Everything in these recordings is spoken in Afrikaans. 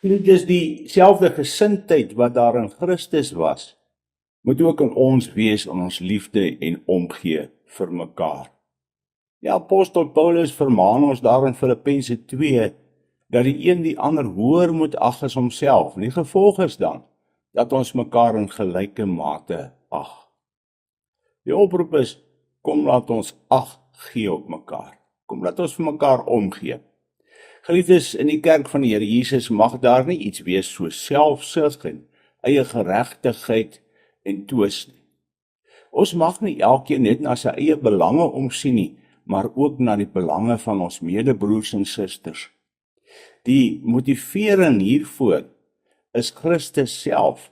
Dit is dieselfde gesindheid wat daar in Christus was, moet ook in ons wees in ons liefde en omgee vir mekaar. Ja, apostel Paulus vermaan ons daar in Filippense 2, dat die een die ander hoër moet ag as homself. En die gevolg is dan, dat ons mekaar in gelyke mate ag. Die oproep is, kom laat ons ag gee op mekaar. Kom laat ons vir mekaar omgee. Geliefdes, in die kerk van die Here Jesus mag daar nie iets wees so selfsug en eie geregtigheid en twis nie. Ons mag nie elkeen net na sy eie belange omsien nie, maar ook na die belange van ons medebroers en susters. Die motivering hiervoor is Christus self.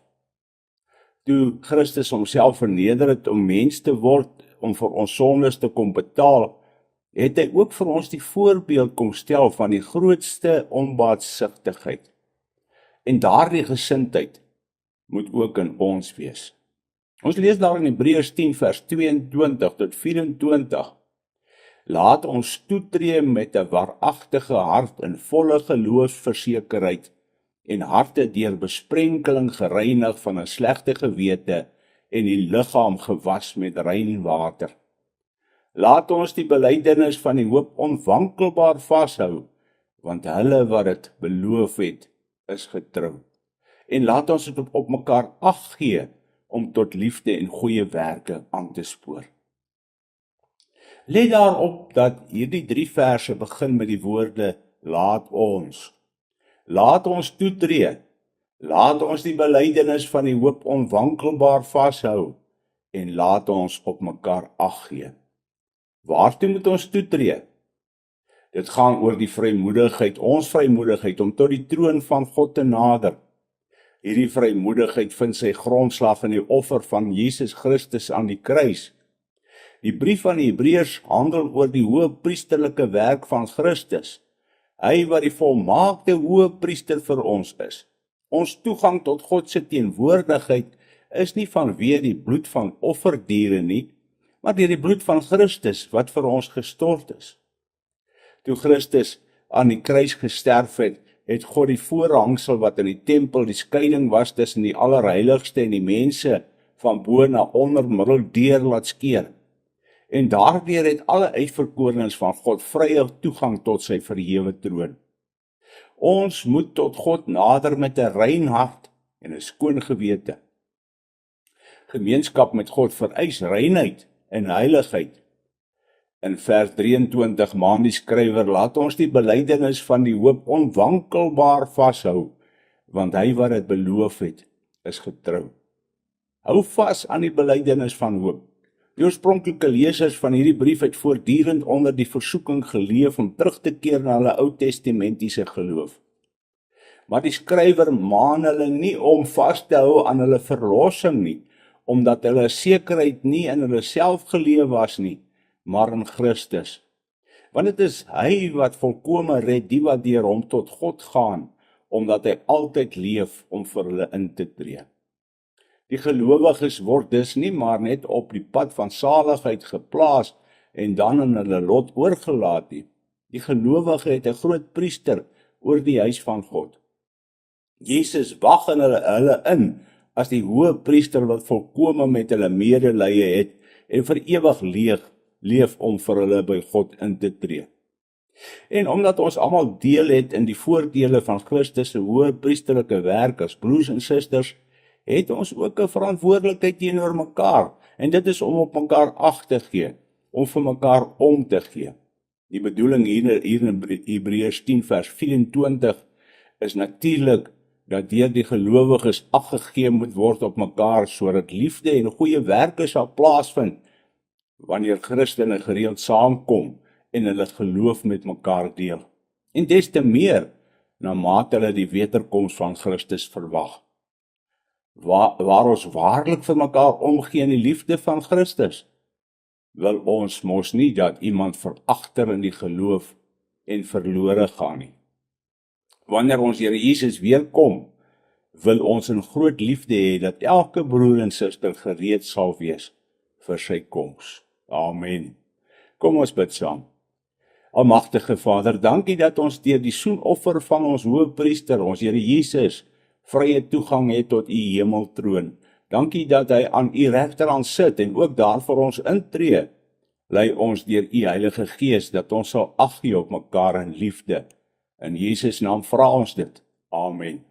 Toe Christus homself verneder het om mens te word, om vir ons sondes te kom betaal, het hy ook vir ons die voorbeeld kom stel van die grootste onbaatsigtigheid. En daardie gesindheid moet ook in ons wees. Ons lees daar in Hebreërs 10 vers 22 tot 24. Laat ons toetree met 'n waaragtige hart in volle geloofsversekerheid en harte deur besprenkeling gereinig van 'n slegte gewete en die liggaam gewas met rein water. Laat ons die belydenis van die hoop onwankelbaar vashou, want hulle wat dit beloof het, is getrou. En laat ons dit op mekaar ag gee om tot liefde en goeie werke aan te spoor. Let daarop dat hierdie 3 verse begin met die woorde laat ons. Laat ons toetree, laat ons die belydenis van die hoop onwankelbaar vashou en laat ons op mekaar ag gee. Waartoe moet ons toetree? Dit gaan oor die vrymoedigheid, ons vrymoedigheid om tot die troon van God te nader. Hierdie vrymoedigheid vind sy grondslag in die offer van Jesus Christus aan die kruis. Die brief van die Hebreërs handel oor die hoë priesterlike werk van Christus. Hy wat die volmaakte hoë priester vir ons is. Ons toegang tot God se teenwoordigheid is nie vanweë die bloed van offerdiere nie, maar deur die bloed van Christus wat vir ons gestort is. Toe Christus aan die kruis gesterf het, het God die voorhangsel wat in die tempel die skeiding was tussen die allerheiligste en die mense van bo na onder middel deur laat skeer. En daardeur het alle uitverkorenes van God vrye toegang tot sy verhewe troon. Ons moet tot God nader met 'n rein hart en 'n skoon gewete. Gemeenskap met God vereis reinheid en heiligheid. In vers 23 maan die skrywer, laat ons die belydenis van die hoop onwankelbaar vashou, want hy wat dit beloof het, is getrou. Hou vas aan die belydenis van hoop. Die oorspronklike lesers van hierdie brief het voortdurend onder die versoeking geleef om terug te keer na hulle Ou Testamentiese geloof. Maar die skrywer maan hulle nie om vas te hou aan hulle verlossing nie, omdat hulle sekerheid nie in hulle self geleef was nie, maar in Christus. Want dit is hy wat volkome red, die wat deur hom tot God gaan, omdat hy altyd leef om vir hulle in te tree. Die gelowiges word dus nie maar net op die pad van saligheid geplaas en dan in hulle lot oorgelaat nie. Die gelowige het 'n groot priester oor die huis van God. Jesus wag in hulle in as die hoë priester wat volkome met hulle medelee het en vir ewig leef om vir hulle by God in te tree. En omdat ons almal deel het in die voordele van Christus se hoë priesterlike werk as broers en susters, het ons ook 'n verantwoordelikheid teenoor mekaar, en dit is om op mekaar ag te gee, om vir mekaar om te gee. Die bedoeling hier in Hebreërs 10 vers 24 is natuurlik dat deur die gelowiges ag gegee moet word op mekaar, sodat liefde en goeie werke sal plaasvind, wanneer Christene gereeld saamkom en hulle geloof met mekaar deel. En des te meer, na mate hulle die wederkoms van Christus verwag. Waar ons waarlik vir mekaar omgee in die liefde van Christus, wil ons mos nie dat iemand veragter in die geloof en verlore gaan nie. Wanneer ons Here Jesus weer kom, wil ons in groot liefde hê dat elke broer en suster gereed sal wees vir sy koms. Amen. Kom ons bid saam. Almagtige Vader, dankie dat ons deur die soenoffer van ons Hoëpriester, ons Here Jesus, vrye toegang het tot u hemeltroon. Dankie dat hy aan u regterhand sit en ook daar vir ons intree. Lei ons deur u Heilige Gees dat ons sal ag gee op mekaar in liefde. In Jesus naam vra ons dit. Amen.